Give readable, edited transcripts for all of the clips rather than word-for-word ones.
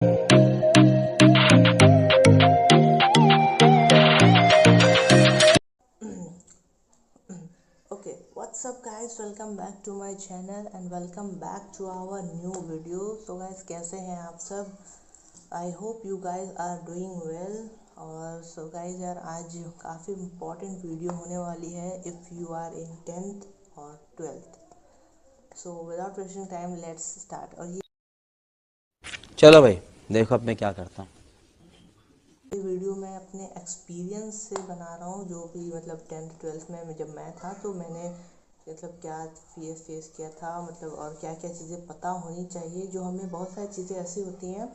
Okay, what's up guys, welcome back to my channel and welcome back to our new video. So guys, कैसे हैं आप सब? I hope you guys are doing well. और so guys यार, आज काफ़ी important video होने वाली है if you are in 10th और 12th. So without wasting time, let's start. और चलो भाई, देखो अब मैं क्या करता हूँ। ये वीडियो मैं अपने एक्सपीरियंस से बना रहा हूँ, जो भी मतलब 10th 12th में जब मैं था तो मैंने मतलब क्या फेस किया था, मतलब और क्या क्या चीज़ें पता होनी चाहिए। जो हमें बहुत सारी चीज़ें ऐसी होती हैं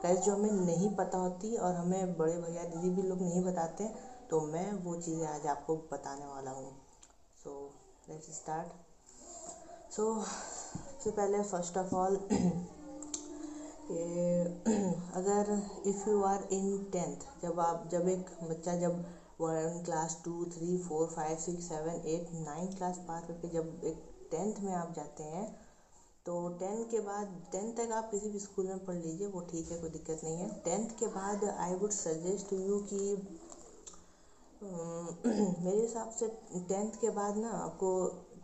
गाइस जो हमें नहीं पता होती और हमें बड़े भैया दीदी भी लोग नहीं बताते, तो मैं वो चीज़ें आज आपको बताने वाला हूँ। So let's start. सो सबसे पहले फर्स्ट ऑफ ऑल अगर if you are in 10th, जब एक बच्चा जब 1 क्लास 2 3 4 5 6 7 8 9 क्लास पार करके जब एक 10th में आप जाते हैं, तो 10 के बाद 10 तक आप किसी भी स्कूल में पढ़ लीजिए, वो ठीक है, कोई दिक्कत नहीं है। 10th के बाद आई वुड सजेस्ट यू कि मेरे हिसाब से 10th के बाद ना आपको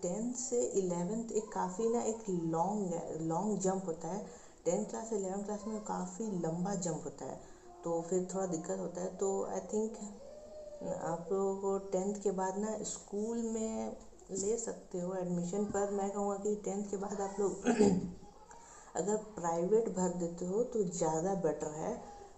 10th से 11th एक काफ़ी ना एक लॉन्ग जंप होता है। 10th क्लास से 11th क्लास में काफ़ी लंबा जंप होता है, तो फिर थोड़ा दिक्कत होता है। तो आई थिंक आप लोगों को 10th के बाद ना स्कूल में ले सकते हो एडमिशन, पर मैं कहूँगा कि 10th के बाद आप लोग अगर प्राइवेट भर देते हो तो ज़्यादा बेटर है।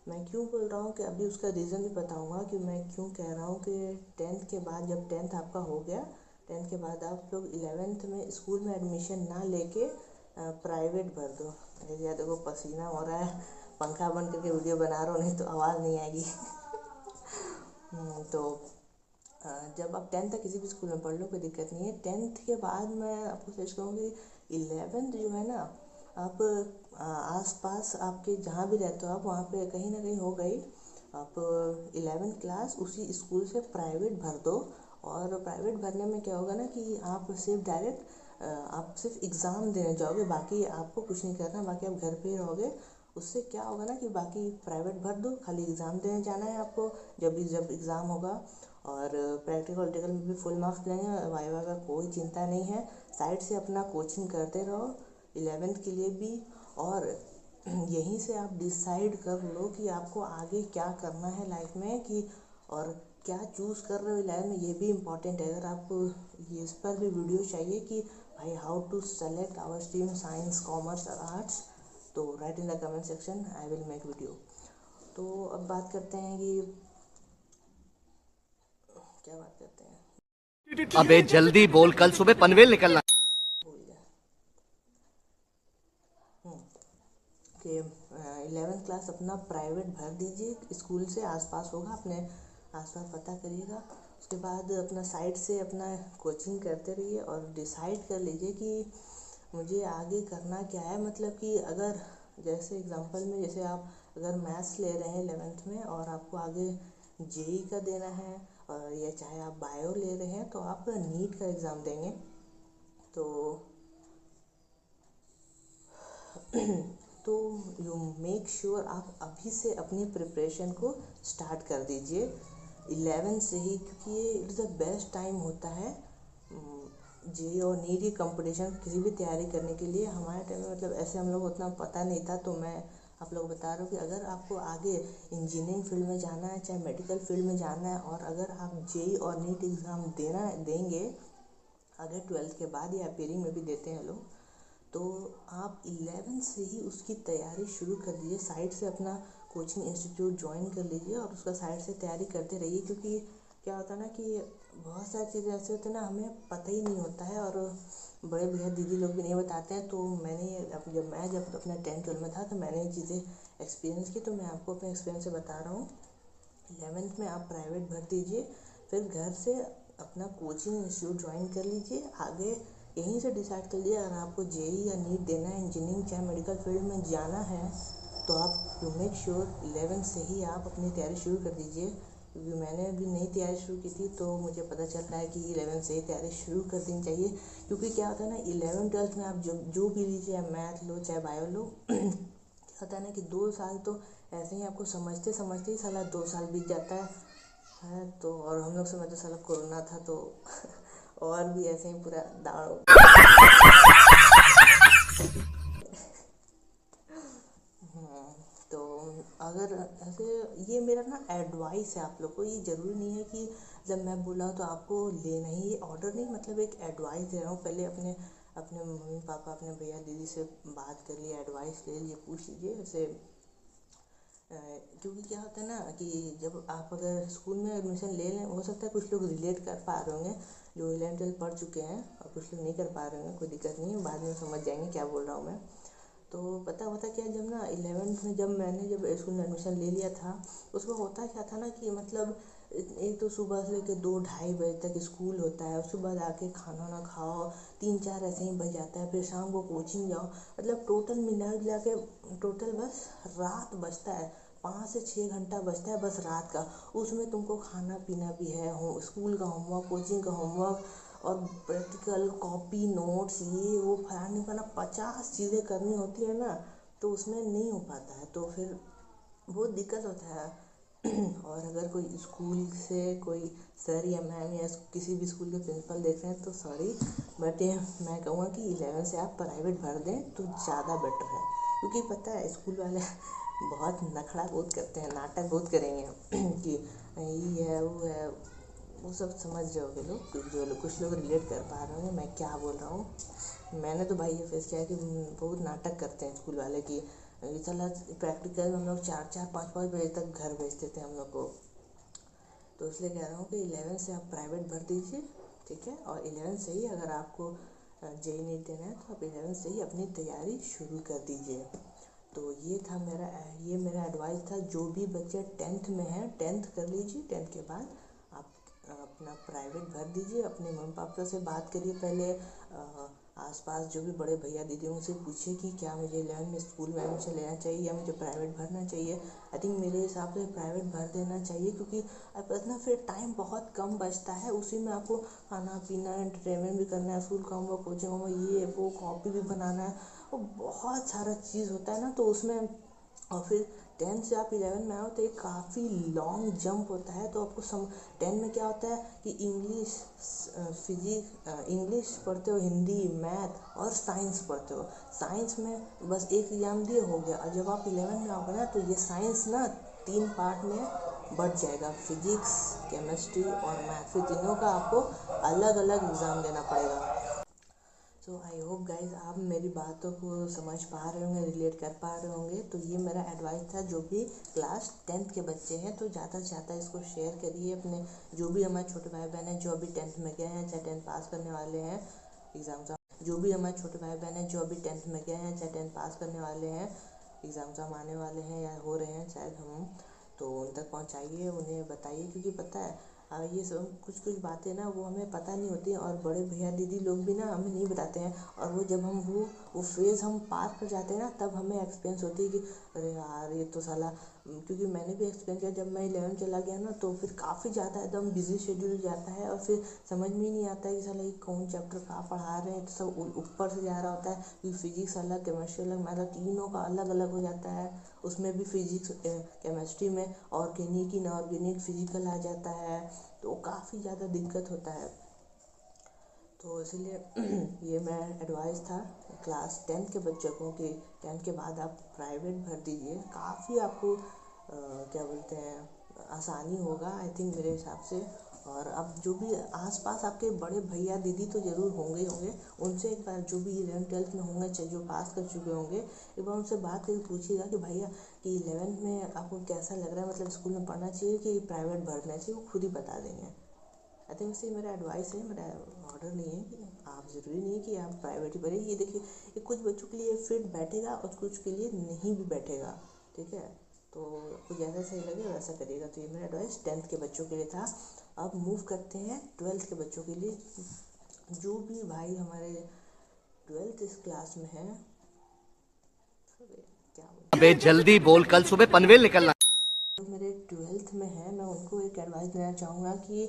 मैं क्यों बोल रहा हूँ कि अभी उसका रीज़न भी बताऊँगा कि मैं क्यों कह रहा हूँ कि 10th के बाद जब 10th आपका हो गया, 10th के बाद आप लोग 11th में स्कूल में एडमिशन ना लेके प्राइवेट भर दो। या देखो पसीना हो रहा है, पंखा बंद करके वीडियो बना रहा हूँ, नहीं तो आवाज़ नहीं आएगी। तो जब आप 10th तक किसी भी स्कूल में पढ़ लो कोई दिक्कत नहीं है। 10th के बाद मैं आपको सजेस्ट करूँगी 11th जो है ना, आप आस पास आपके जहाँ भी रहते हो आप वहाँ पे कहीं ना कहीं हो गई, आप 11th क्लास उसी स्कूल से प्राइवेट भर दो। और प्राइवेट भरने में क्या होगा ना कि आप सिर्फ डायरेक्ट आप सिर्फ एग्ज़ाम देने जाओगे, बाकी आपको कुछ नहीं करना, बाकी आप घर पे ही रहोगे। उससे क्या होगा ना कि बाकी प्राइवेट भर दो, खाली एग्ज़ाम देने जाना है आपको जब एग्ज़ाम होगा। और प्रैक्टिकल में भी फुल मार्क्स लेंगे, वाइवा का कोई चिंता नहीं है। साइड से अपना कोचिंग करते रहो 11th के लिए भी, और यहीं से आप डिसाइड कर लो कि आपको आगे क्या करना है लाइफ में, कि और क्या चूज़ कर रहे हो लाइफ में, ये भी इम्पॉर्टेंट है। अगर आपको ये इस पर भी वीडियो चाहिए कि भाई how to select our stream science commerce और आर्ट्स, तो write in the comment section, I will make video. तो अब बात करते हैं कि क्या बात करते हैं, अबे जल्दी बोल, कल सुबह पनवेल निकलना। भूल गया कि 11th क्लास अपना प्राइवेट भर दीजिए, स्कूल से आसपास होगा, अपने आसपास पता करिएगा। उसके बाद अपना साइड से अपना कोचिंग करते रहिए और डिसाइड कर लीजिए कि मुझे आगे करना क्या है। मतलब कि अगर जैसे एग्जांपल में, जैसे आप अगर मैथ्स ले रहे हैं 11th में और आपको आगे जेई का देना है, और या चाहे आप बायो ले रहे हैं तो आप नीट का एग्ज़ाम देंगे, तो तो यू मेक श्योर आप अभी से अपनी प्रिपरेशन को स्टार्ट कर दीजिए 11 से ही, क्योंकि ये इट्स द बेस्ट टाइम होता है जे और नीट की कंपटीशन किसी भी तैयारी करने के लिए। हमारे टाइम में मतलब ऐसे हम लोग उतना पता नहीं था, तो मैं आप लोग बता रहा हूँ कि अगर आपको आगे इंजीनियरिंग फील्ड में जाना है, चाहे मेडिकल फील्ड में जाना है, और अगर आप जेई और नीट एग्ज़ाम देंगे अगर 12th के बाद, या अपीयरिंग में भी देते हैं लोग, तो आप 11 से ही उसकी तैयारी शुरू कर दीजिए। साइड से अपना कोचिंग इंस्टीट्यूट ज्वाइन कर लीजिए और उसका साइड से तैयारी करते रहिए, क्योंकि क्या होता है ना कि बहुत सारी चीज़ें ऐसे होती हैं ना, हमें पता ही नहीं होता है और बड़े भैया दीदी लोग भी नहीं बताते हैं। तो मैंने जब अपना 10th 12th में था तो मैंने ये चीज़ें एक्सपीरियंस की, तो मैं आपको अपने एक्सपीरियंस से बता रहा हूँ। 11th में आप प्राइवेट भर दीजिए, फिर घर से अपना कोचिंग इंस्टीट्यूट ज्वाइन कर लीजिए, आगे यहीं से डिसाइड कर लीजिए। अगर आपको जेई या नीट देना है, इंजीनियरिंग चाहे मेडिकल फील्ड में जाना है, तो आप यू मेक श्योर 11 से ही आप अपनी तैयारी शुरू कर दीजिए। क्योंकि मैंने भी नई तैयारी शुरू की थी, तो मुझे पता चल रहा है कि 11 से ही तैयारी शुरू कर देनी चाहिए। क्योंकि क्या होता है ना, 11 12th में आप जो भी लीजिए, मैथ लो चाहे बायो लो, होता है ना कि 2 साल तो ऐसे ही आपको समझते समझते ही साला 2 साल बीत जाता है तो। और हम लोग समय तो साला कोरोना था तो और भी ऐसे ही पूरा दाड़ तो अगर ऐसे ये मेरा ना एडवाइस है आप लोग को। ये ज़रूरी नहीं है कि जब मैं बोला तो आपको लेना ही, ये ऑर्डर नहीं, मतलब एक एडवाइस दे रहा हूँ। पहले अपने अपने मम्मी पापा, अपने भैया दीदी से बात कर लिए, एडवाइस ले लिए, पूछ लीजिए ऐसे। क्योंकि क्या होता है ना कि जब आप अगर स्कूल में एडमिशन ले लें, हो सकता है कुछ लोग रिलेट कर पा रहे होंगे जो 11th-12th पढ़ चुके हैं, और कुछ लोग नहीं कर पा रहे होंगे। कोई दिक्कत नहीं है, बाद में समझ जाएंगे क्या बोल रहा हूँ मैं। तो पता क्या, जब ना 11th में जब स्कूल में एडमिशन ले लिया था, उसमें होता क्या था ना कि मतलब एक तो सुबह से लेकर 2-2:30 बजे तक स्कूल होता है, उसके बाद आके खाना ना खाओ, 3-4 ऐसे ही बज जाता है, फिर शाम को कोचिंग जाओ। मतलब टोटल मिला के टोटल बस रात बचता है, 5 से 6 घंटा बचता है बस रात का। उसमें तुमको खाना पीना भी है, हो स्कूल का होमवर्क, कोचिंग का होमवर्क, और प्रैक्टिकल, कॉपी, नोट्स, ये वो फलाने का ना 50 चीज़ें करनी होती है ना, तो उसमें नहीं हो पाता है, तो फिर बहुत दिक्कत होता है। और अगर कोई स्कूल से कोई सर या मैम या किसी भी स्कूल के प्रिंसिपल देख रहे हैं तो सॉरी, बट मैं कहूँगा कि 11 से आप प्राइवेट भर दें तो ज़्यादा बेटर है। क्योंकि पता है स्कूल वाले बहुत नखड़ा बहुत करते हैं, नाटक बहुत करेंगे कि ये है वो है, वो सब समझ जाओगे लोग, जो लोग कुछ लोग रिलेट कर पा रहे होंगे मैं क्या बोल रहा हूँ। मैंने तो भाई ये फेस किया है कि बहुत नाटक करते हैं स्कूल वाले कि चला प्रैक्टिकल में हम लोग 4-4, 5-5 बजे तक घर भेजते थे हम लोग को। तो इसलिए कह रहा हूँ कि 11 से आप प्राइवेट भर दीजिए, ठीक है। और 11 से ही अगर आपको जेई नीट देना है तो आप 11 से ही अपनी तैयारी शुरू कर दीजिए। तो ये मेरा एडवाइस था। जो भी बच्चे 10th में हैं, 10th कर लीजिए, 10th के बाद आप अपना प्राइवेट भर दीजिए। अपने मम्मी पापा से बात करिए पहले, आसपास जो भी बड़े भैया दीदी उनसे पूछिए कि क्या मुझे 11 में स्कूल में एडमिशन लेना चाहिए या मुझे प्राइवेट भरना चाहिए। आई थिंक मेरे हिसाब से प्राइवेट भर देना चाहिए, क्योंकि अब ना फिर टाइम बहुत कम बचता है, उसी में आपको खाना पीना, एंटरटेनमेंट भी करना है, स्कूल का होमवर्क, कोचिंग होमवर्क, ये वो कॉपी भी बनाना है, और बहुत सारा चीज़ होता है ना, तो उसमें। और फिर 10 से आप 11 में आओ तो एक काफ़ी लॉन्ग जंप होता है। तो आपको 10 में क्या होता है कि इंग्लिश पढ़ते हो, हिंदी, मैथ और साइंस पढ़ते हो। साइंस में बस एक एग्ज़ाम दिए हो गया, और जब आप 11 में आओगे ना तो ये साइंस ना 3 पार्ट में बढ़ जाएगा। फिजिक्स, केमिस्ट्री और मैथ, फिर तीनों का आपको अलग अलग एग्ज़ाम देना पड़ेगा। सो आई होप गाइज आप मेरी बातों को समझ पा रहे होंगे, रिलेट कर पा रहे होंगे। तो ये मेरा एडवाइस था। जो भी क्लास 10th के बच्चे हैं तो ज़्यादा से ज़्यादा इसको शेयर करिए अपने, जो भी हमारे छोटे भाई बहन हैं जो अभी 10th में गए हैं, चाहे 10th पास करने वाले हैं एग्ज़ाम, जो भी हमारे छोटे भाई बहन हैं जो अभी 10th में गए हैं, चाहे 10th पास करने वाले हैं, एग्ज़ाम आने वाले हैं या हो रहे हैं शायद हम, तो उन तक पहुँचाइए, उन्हें बताइए। क्योंकि पता है ये सब कुछ बातें ना वो हमें पता नहीं होती, और बड़े भैया दीदी लोग भी ना हमें नहीं बताते हैं। और वो जब हम वो फेज़ हम पार कर जाते हैं ना, तब हमें एक्सपीरियंस होती है कि अरे यार ये तो साला। क्योंकि मैंने भी एक्सपीरियंस किया, जब मैं 11 चला गया ना तो फिर काफ़ी ज़्यादा एकदम बिजी शेड्यूल जाता है, और फिर समझ में ही नहीं आता है कि साला ये कौन चैप्टर कहाँ पढ़ा रहे हैं। तो सब ऊपर से जा रहा होता है, क्योंकि फिजिक्स अलग, केमिस्ट्री अलग, मैथ, तीनों का अलग अलग हो जाता है। उसमें भी फिजिक्स केमिस्ट्री में ऑर्गेनिक, इनऑर्गेनिक, फिजिकल आ जाता है, तो काफ़ी ज़्यादा दिक्कत होता है। तो इसलिए ये मेरा एडवाइस था क्लास 10th के बच्चों को कि 10th के बाद आप प्राइवेट भर दीजिए। काफ़ी आपको क्या बोलते हैं आसानी होगा आई थिंक मेरे हिसाब से। और अब जो भी आसपास आपके बड़े भैया दीदी तो ज़रूर होंगे, उनसे एक बार, जो भी 11th-12th में होंगे, चाहे जो पास कर चुके होंगे, एक बार उनसे बात करके पूछिएगा कि भैया कि 11th में आपको कैसा लग रहा है, मतलब स्कूल में पढ़ना चाहिए कि प्राइवेट भरना चाहिए, वो खुद ही बता देंगे। आई थिंक इससे मेरा एडवाइस है, मेरा ऑर्डर नहीं है कि आप ज़रूरी नहीं है कि आप प्राइवेट ही भरें। ये देखिए, ये कुछ बच्चों के लिए फिट बैठेगा और कुछ के लिए नहीं भी बैठेगा, ठीक है। तो आपको जैसा सही लगे वैसा करिएगा। तो ये मेरा एडवाइस 10th के बच्चों के लिए था। अब मूव करते हैं 12th के बच्चों के लिए। जो भी भाई हमारे 12th इस क्लास में है, क्या अबे जल्दी बोल, कल सुबह पनवेल निकलना। जो मेरे 12th में है, मैं उनको एक एडवाइस देना चाहूँगा कि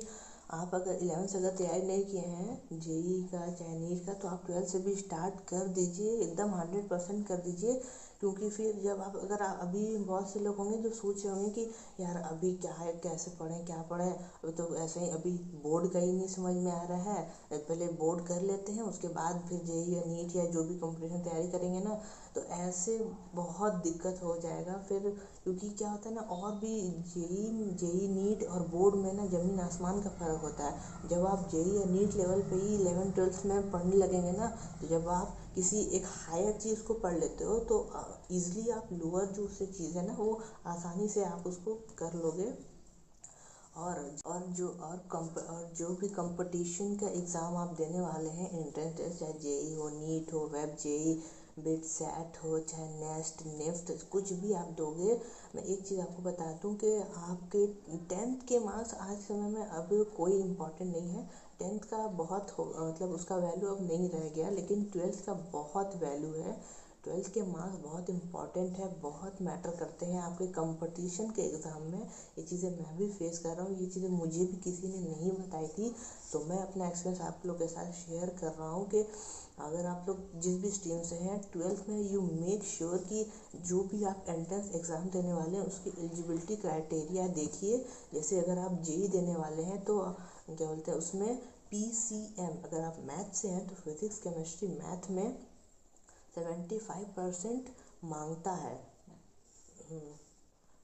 आप अगर 11 से अगर तैयारी नहीं किए हैं जेई का चाहे नीट का, तो आप 12 से भी स्टार्ट कर दीजिए, एकदम 100% कर दीजिए। क्योंकि फिर जब आप अगर आप अभी बहुत से लोग होंगे जो सोच रहे होंगे कि यार अभी क्या है, कैसे पढ़ें क्या पढ़ें, अभी तो ऐसे ही अभी बोर्ड का ही नहीं समझ में आ रहा है, पहले बोर्ड कर लेते हैं उसके बाद फिर जेई या नीट या जो भी कंपटीशन तैयारी करेंगे ना, तो ऐसे बहुत दिक्कत हो जाएगा फिर। क्योंकि क्या होता है ना, और भी जेई नीट और बोर्ड में ना ज़मीन आसमान का फ़र्क होता है। जब आप जेई या नीट लेवल पे ही 11th-12th में पढ़ने लगेंगे ना, तो जब आप किसी एक हायर चीज़ को पढ़ लेते हो तो ईज़िली आप लोअर जो से चीज़ है ना वो आसानी से आप उसको कर लोगे। और जो भी कंपटीशन का एग्ज़ाम आप देने वाले हैं, एंट्रेंस टेस्ट, चाहे जेई हो, नीट हो, वेब जेई, बिट सैट हो, चाहे नेस्ट नेफ्ट, कुछ भी आप दोगे, मैं एक चीज़ आपको बता दूं कि आपके 10th के मार्क्स आज के समय में अब कोई इम्पोर्टेंट नहीं है। 10th का बहुत मतलब उसका वैल्यू अब नहीं रह गया, लेकिन 12th का बहुत वैल्यू है। 12th के मार्क्स बहुत इंपॉर्टेंट है, बहुत मैटर करते हैं आपके कंपटीशन के एग्ज़ाम में। ये चीज़ें मैं भी फेस कर रहा हूँ, ये चीज़ें मुझे भी किसी ने नहीं बताई थी, तो मैं अपना एक्सपीरियंस आप लोग के साथ शेयर कर रहा हूँ कि अगर आप लोग जिस भी स्ट्रीम से हैं 12th में, यू मेक श्योर कि जो भी आप एंट्रेंस एग्ज़ाम देने वाले हैं उसकी एलिजिबिलिटी क्राइटेरिया देखिए। जैसे अगर आप जेई देने वाले हैं तो क्या बोलते हैं उसमें PCM, अगर आप मैथ से हैं तो फिज़िक्स केमिस्ट्री मैथ में 75% मांगता है।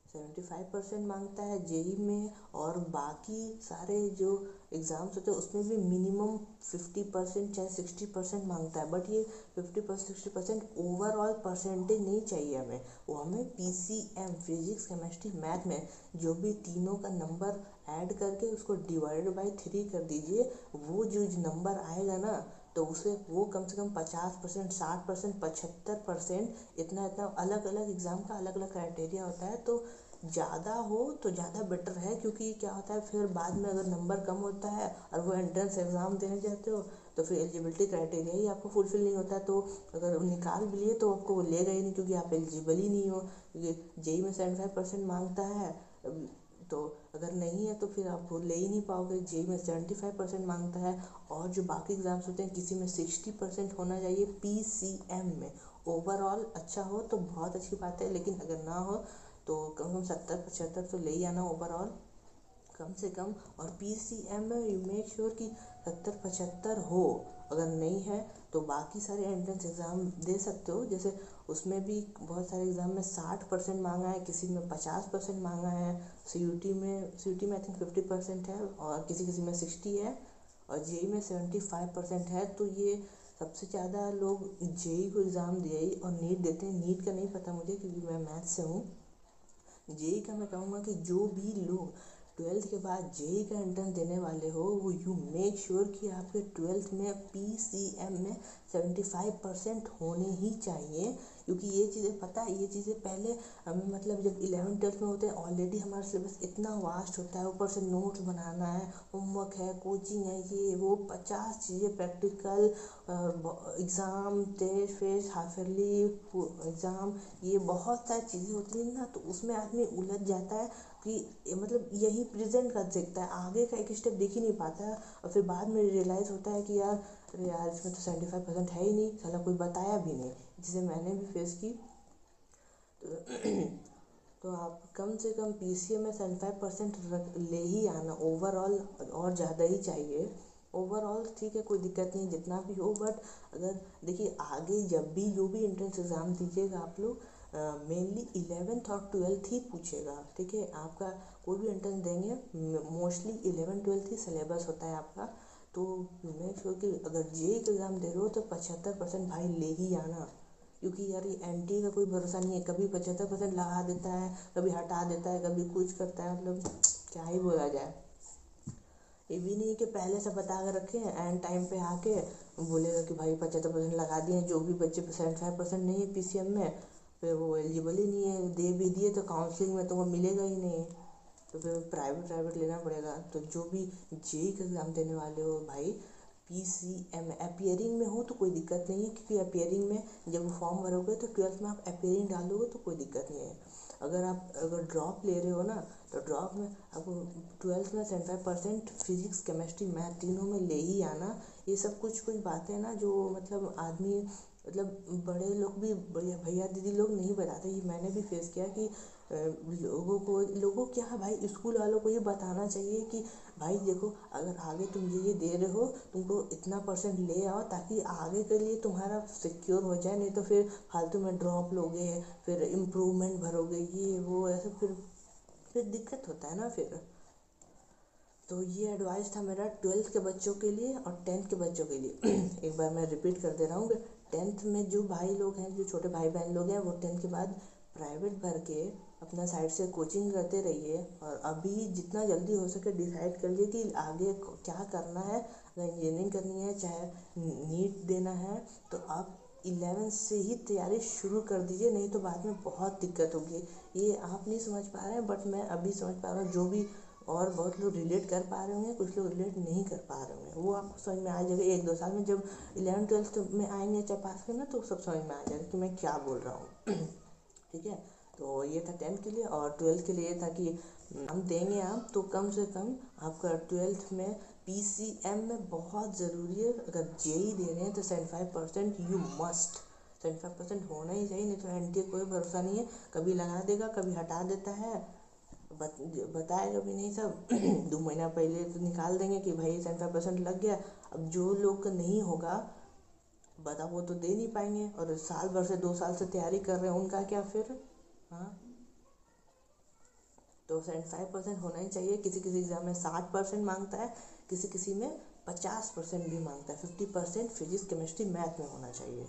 75% मांगता है जेई में, और बाकी सारे जो एग्ज़ाम्स होते हैं उसमें भी मिनिमम 50% चाहे 60% मांगता है। बट ये 50% 60% ओवरऑल परसेंटेज नहीं चाहिए हमें, वो हमें PCM फिज़िक्स केमिस्ट्री मैथ में जो भी तीनों का नंबर ऐड करके उसको डिवाइड बाय 3 कर दीजिए। वो जो नंबर आएगा ना तो उसे वो कम से कम 50%, 60%, 75%, इतना इतना अलग अलग एग्ज़ाम का अलग अलग क्राइटेरिया होता है, तो ज़्यादा हो तो ज़्यादा बेटर है। क्योंकि क्या होता है फिर बाद में अगर नंबर कम होता है और वो एंट्रेंस एग्ज़ाम देने जाते हो तो फिर एलिजिबिलिटी क्राइटेरिया ही आपको फुलफिल नहीं होता, तो अगर निकाल भी लिए तो आपको वो लेगा ही नहीं क्योंकि आप एलिजिबल ही नहीं हो। क्योंकि जेई में 75% मांगता है, तो अगर नहीं है तो फिर आप वो ले ही नहीं पाओगे। जेई में 75% मांगता है, और जो बाकी एग्ज़ाम्स होते हैं किसी में 60% होना चाहिए PCM में। ओवरऑल अच्छा हो तो बहुत अच्छी बात है, लेकिन अगर ना हो तो कम से कम 70-75 तो ले ही आना ओवरऑल कम से कम। और PCM में यू मेक श्योर कि 70-75 हो। अगर नहीं है तो बाकी सारे एंट्रेंस एग्ज़ाम दे सकते हो। जैसे उसमें भी बहुत सारे एग्ज़ाम में 60% मांगा है, किसी में 50% मांगा है। CUT में आई थिंक 50% है, और किसी किसी में 60 है, और जेई में 75% है। तो ये सबसे ज़्यादा लोग जेई को एग्ज़ाम जेई और नीट देते हैं। नीट का नहीं पता मुझे क्योंकि मैं मैथ से हूँ। जेई का मैं कहूँगा कि जो भी लोग 12th के बाद जेई का एंट्रेंस देने वाले हो, वो यू मेक श्योर कि आपके 12th में PCM में 75% होने ही चाहिए। क्योंकि ये चीज़ें पता है, ये चीज़ें पहले हमें मतलब जब 11th-12th में होते हैं ऑलरेडी हमारा सिलेबस इतना वास्ट होता है, ऊपर से नोट्स बनाना है, होमवर्क है, कोचिंग है, ये वो 50 चीज़ें, practical, exam, test fest, half yearly exam, ये बहुत सारी चीज़ें होती हैं ना, तो उसमें आदमी उलझ जाता है कि मतलब यही प्रेजेंट का देखता है, आगे का एक स्टेप देख ही नहीं पाता है। और फिर बाद में रियलाइज़ होता है कि यार अरे यार इसमें तो 75% है ही नहीं, साला कोई बताया भी नहीं, जिसे मैंने भी फेस की। तो आप कम से कम PCM में 75% ले ही आना ओवरऑल, और ज़्यादा ही चाहिए। ओवरऑल ठीक है, कोई दिक्कत नहीं जितना भी हो, बट अगर देखिए आगे जब भी जो भी एंट्रेंस एग्ज़ाम दीजिएगा आप लोग, मेनली 11th और 12th ही पूछेगा। ठीक है, आपका कोई भी एंट्रेंस देंगे मोस्टली 11th-12th ही सिलेबस होता है आपका। तो मेक श्योर कि अगर जेई का एग्ज़ाम दे रहे हो तो 75% भाई ले ही आना। क्योंकि यार ये NT का कोई भरोसा नहीं है, कभी 75% लगा देता है, कभी हटा देता है, कभी कुछ करता है, मतलब क्या ही बोला जाए। ये भी नहीं कि पहले से बता कर रखे हैं, एंड टाइम पे आके बोलेगा कि भाई 75% लगा दिए, जो भी बच्चे 75% नहीं है PCM में, फिर वो एलिजिबल ही नहीं है। दे भी दिए तो काउंसलिंग में तो वो मिलेगा ही नहीं, तो फिर प्राइवेट लेना पड़ेगा। तो जो भी जेई का एग्ज़ाम देने वाले हो भाई, PCM अपियरिंग में हो तो कोई दिक्कत नहीं है, क्योंकि अपियरिंग में जब फॉर्म भरोगे तो 12th में आप अपियरिंग डालोगे तो कोई दिक्कत नहीं है। अगर ड्रॉप ले रहे हो ना, तो ड्रॉप में आपको 12th में 75% फिज़िक्स केमिस्ट्री मैथ तीनों में ले ही आना। ये सब कुछ बातें ना जो मतलब आदमी मतलब बड़े लोग भी भैया दीदी लोग नहीं बताते। ये मैंने भी फेस किया कि लोगों क्या है भाई, स्कूल वालों को ये बताना चाहिए कि भाई देखो, अगर आगे तुम ये दे रहे हो, तुमको इतना परसेंट ले आओ ताकि आगे के लिए तुम्हारा सिक्योर हो जाए। नहीं तो फिर फालतू में ड्रॉप लोगे, फिर इम्प्रूवमेंट भरोगे, ये वो ऐसे फिर दिक्कत होता है ना फिर। तो ये एडवाइस था मेरा 12th के बच्चों के लिए और 10th के बच्चों के लिए। एक बार मैं रिपीट कर दे रहा हूँ। 10th में जो भाई लोग हैं, जो छोटे भाई बहन लोग हैं, वो 10th के बाद प्राइवेट भर के अपना साइड से कोचिंग करते रहिए। और अभी जितना जल्दी हो सके डिसाइड कर लिए कि आगे क्या करना है। अगर इंजीनियरिंग करनी है, चाहे नीट देना है, तो आप 11 से ही तैयारी शुरू कर दीजिए, नहीं तो बाद में बहुत दिक्कत होगी। ये आप नहीं समझ पा रहे हैं, बट मैं अभी समझ पा रहा हूँ। जो भी और बहुत लोग रिलेट कर पा रहे होंगे, कुछ लोग रिलेट नहीं कर पा रहे होंगे, वो आपको समझ में आ जाएगा 1-2 साल में। जब 11th-12th में आएंगे, चाहे पास करना, तो सब समझ में आ जाएगा कि मैं क्या बोल रहा हूँ। ठीक है, तो ये था 10th के लिए। और 12th के लिए था कि हम देंगे आप तो कम से कम आपका 12th में PCM में बहुत ज़रूरी है। अगर जेई दे रहे हैं तो 75% यू मस्ट, 75% होना ही चाहिए। नहीं तो एनटीए कोई भरोसा नहीं है, कभी लगा देगा, कभी हटा देता है, बताएगा भी नहीं सब। 2 महीना पहले तो निकाल देंगे कि भाई 75% लग गया। अब जो लोग का नहीं होगा, बता, वो तो दे नहीं पाएंगे। और साल भर से 2 साल से तैयारी कर रहे हैं, उनका क्या फिर? हाँ, तो 75% होना ही चाहिए। किसी किसी एग्ज़ाम में 60% मांगता है, किसी किसी में 50% भी मांगता है। 50% फिजिक्स केमिस्ट्री मैथ में होना चाहिए।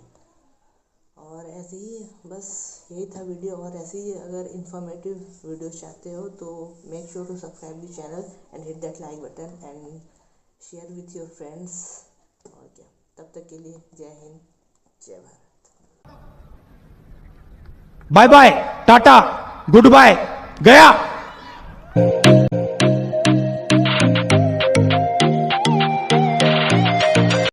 और ऐसे ही बस यही था वीडियो। और ऐसे ही अगर इन्फॉर्मेटिव वीडियोस चाहते हो तो make sure to subscribe the channel and hit that like button and share with your friends. और क्या, तब तक के लिए जय हिंद, जय Bharat. Bye bye, tata, goodbye, गया।